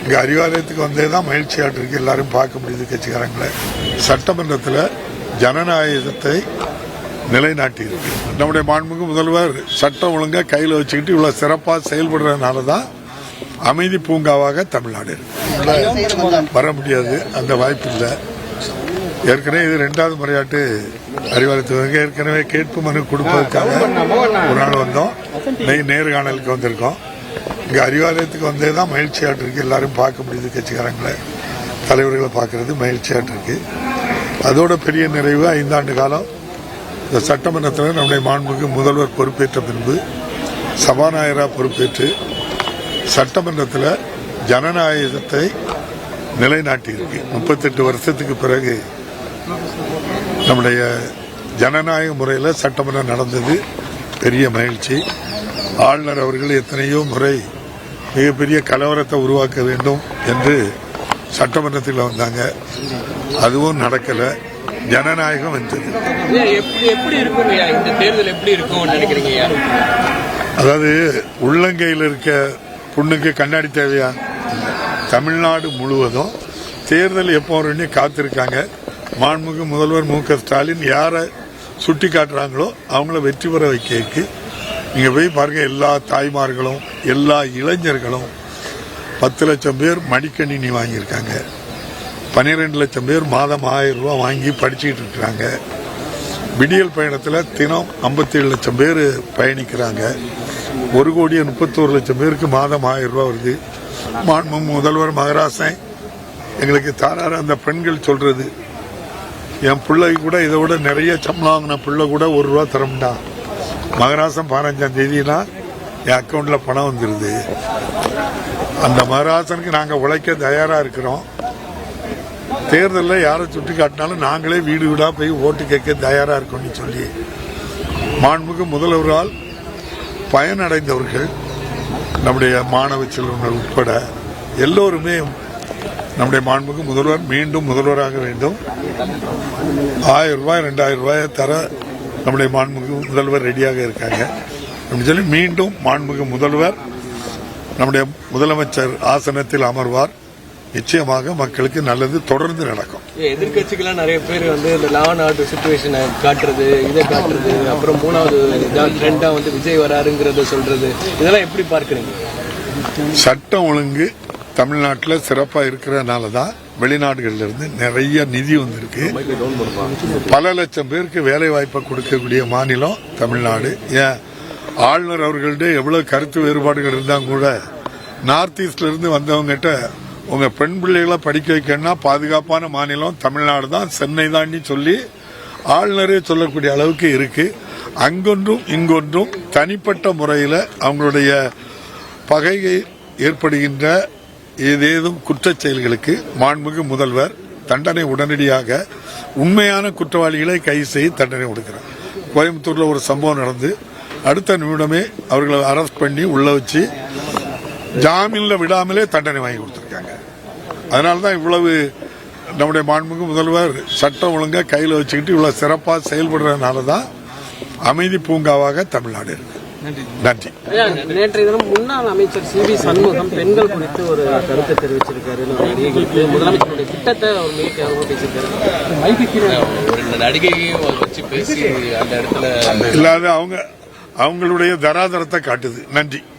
இங்க அறிவாலயத்துக்கு வந்தேதான் மகிழ்ச்சியாட்டு இருக்கு. எல்லாரும் பார்க்க முடியுது கட்சிக்காரங்களை. சட்டமன்றத்தில் ஜனநாயகத்தை நிலைநாட்டி இருக்கு. நம்முடைய மாண்புமிகு முதல்வர் சட்டம் ஒழுங்கா கையில் வச்சுக்கிட்டு இவ்வளவு சிறப்பாக செயல்படுறதுனால தான் அமைதி பூங்காவாக தமிழ்நாடு இருக்கு. வர முடியாது, அந்த வாய்ப்பு இல்லை. ஏற்கனவே இது 2வது முறையாட்டு அறிவாலயத்துக்கு ஏற்கனவே கேட்பு மனு கொடுப்பதற்காக ஒரு நாள் வந்தோம். நேர்காணலுக்கு வந்திருக்கோம். இங்க அறிவாலயத்துக்கு வந்தேதான் மகிழ்ச்சியாட்டு இருக்கு. எல்லாரும் பார்க்க முடியுது கட்சிக்காரங்களை, தலைவர்களை பார்க்கறது மகிழ்ச்சியாட்டு இருக்கு. அதோட பெரிய நிறைவு 5 ஆண்டு காலம் இந்த சட்டமன்றத்தில் நம்முடைய மாண்புமிகு முதல்வர் பொறுப்பேற்ற பின்பு சபாநாயகராக பொறுப்பேற்று சட்டமன்றத்தில் ஜனநாயகத்தை நிலைநாட்டி இருக்கு. 38 வருஷத்துக்கு பிறகு நம்முடைய ஜனநாயக முறையில் சட்டமன்றம் நடந்தது பெரிய மகிழ்ச்சி. ஆளுநர் அவர்கள் எத்தனையோ முறை மிகப்பெரிய கலவரத்தை உருவாக்க வேண்டும் என்று சட்டமன்றத்தில் வந்தாங்க, அதுவும் நடக்கல. ஜனநாயகம் வென்றது. அதாவது உள்ளங்கையில் இருக்க புண்ணுக்கு கண்ணாடி தேவையா? தமிழ்நாடு முழுவதும் தேர்தல் எப்போ வரும்னு காத்திருக்காங்க. மாண்புமிகு முதல்வர் மு.க. ஸ்டாலின் யாரை சுட்டி காட்டுறாங்களோ அவங்கள வெற்றி பெற வைக்க நீங்க போய் பாருங்க. எல்லா தாய்மார்களும் எல்லா இளைஞர்களும் 10 லட்சம் பேர் மடிக்கணினி வாங்கியிருக்காங்க. 12 லட்சம் பேர் மாதம் 1000 ரூபாய் வாங்கி படிச்சுக்கிட்டு இருக்கிறாங்க. விடியல் பயணத்தில் தினம் 57 லட்சம் பேர் பயணிக்கிறாங்க. 1,31,00,000 பேருக்கு மாதம் 1000 ரூபாய் வருது. மாண்புமிகு முதல்வர் மகராசன் எங்களுக்கு தாராரு. அந்த பெண்கள் சொல்றது, என் பிள்ளை கூட இதை விட நிறைய சம்பளம் வாங்கின பிள்ளை கூட 1 ரூபா தரமுண்டா. மகராசன் 15ஆம் தேதினா என் அக்கௌண்ட்ல பணம் வந்துருது. அந்த மகராசனுக்கு நாங்க உழைக்க தயாரா இருக்கிறோம். தேர்தலில் யாரை சுட்டி காட்டினாலும் நாங்களே வீடு வீடா போய் ஓட்டு கேட்க தயாரா இருக்கோம்னு சொல்லி மாண்புமிகு முதல்வரால் பயனடைந்தவர்கள் நம்முடைய மாணவ செல்வங்கள் உட்பட எல்லோருமே நம்முடைய மாண்புமிகு முதல்வர் மீண்டும் முதல்வராக வேண்டும், 1000 ரூபாய் 2000 ரூபாய் தர நம்முடைய மாண்புமிகு முதல்வர் ரெடியாக இருக்காங்க அப்படின்னு சொல்லி மீண்டும் மாண்புமிகு முதல்வர் நம்முடைய முதலமைச்சர் ஆசனத்தில் அமர்வார். நிச்சயமாக மக்களுக்கு நல்லது தொடர்ந்து நடக்கும். எதிர்கட்சிகள்லாம் நிறைய பேர் வந்து இந்த லா அண்ட் ஆர்டர் சிச்சுவேஷனை காட்டுறது, இதை காட்டுறது, அப்புறம் 3வது ட்ரெண்டா வந்து விஜய் வராருங்கிறத சொல்றது, இதெல்லாம் எப்படி பார்க்கறீங்க? சட்டம் ஒழுங்கு தமிழ்நாட்டில் சிறப்பாக இருக்கிறதுனால தான் வெளிநாடுகளில் இருந்து நிறைய நிதி வந்திருக்கு. பல லட்சம் பேருக்கு வேலை வாய்ப்பை கொடுக்கக்கூடிய மாநிலம் தமிழ்நாடு. ஏன் ஆளுநர் அவர்கள்ட்ட எவ்வளவு கருத்து வேறுபாடுகள் இருந்தாங்க கூட நார்த் ஈஸ்ட்ல இருந்து வந்தவங்ககிட்ட உங்க பெண் பிள்ளைகளை படிக்க வைக்கணும்னா பாதுகாப்பான மாநிலம் தமிழ்நாடு தான், சென்னை தாண்டி சொல்லி ஆளுநரே சொல்லக்கூடிய அளவுக்கு இருக்கு. அங்கொன்றும் இங்கொன்றும் தனிப்பட்ட முறையில் அவங்களுடைய பகையை ஏற்படுகின்ற ஏதேதும் குற்றச் செயல்களுக்கு மாண்புமிகு முதல்வர் தண்டனை உடனடியாக உண்மையான குற்றவாளிகளை கைது செய்து தண்டனை கொடுக்கிறார். கோயம்புத்தூர்ல ஒரு சம்பவம் நடந்து அடுத்த நிமிடமே அவர்களை அரெஸ்ட் பண்ணி உள்ள வச்சு ஜாமீன்ல விடாமலே தண்டனை வாங்கி கொடுத்திருக்காங்க. அதனாலதான் இவ்வளவு நம்முடைய மாண்புமிகு முதல்வர் சட்டம் ஒழுங்கா கையில் வச்சுக்கிட்டு இவ்வளவு சிறப்பாக செயல்படுறதுனால தான் அமைதி பூங்காவாக தமிழ்நாடு இருக்கு. நன்றி. நேற்றைய தினம் முன்னாள் அமைச்சர் சி.வி. சண்முகம் பெண்கள் குறித்து ஒரு கருத்தை தெரிவிச்சிருக்காரு. முதலமைச்சருடைய திட்டத்தை அவர் மிக கேவலமா பேசியிருக்காரு. ஒரு நடிகையை வச்சு பேசி அந்த இடத்துல இல்லாத அவங்களுடைய தராதரத்தை காட்டுது. நன்றி.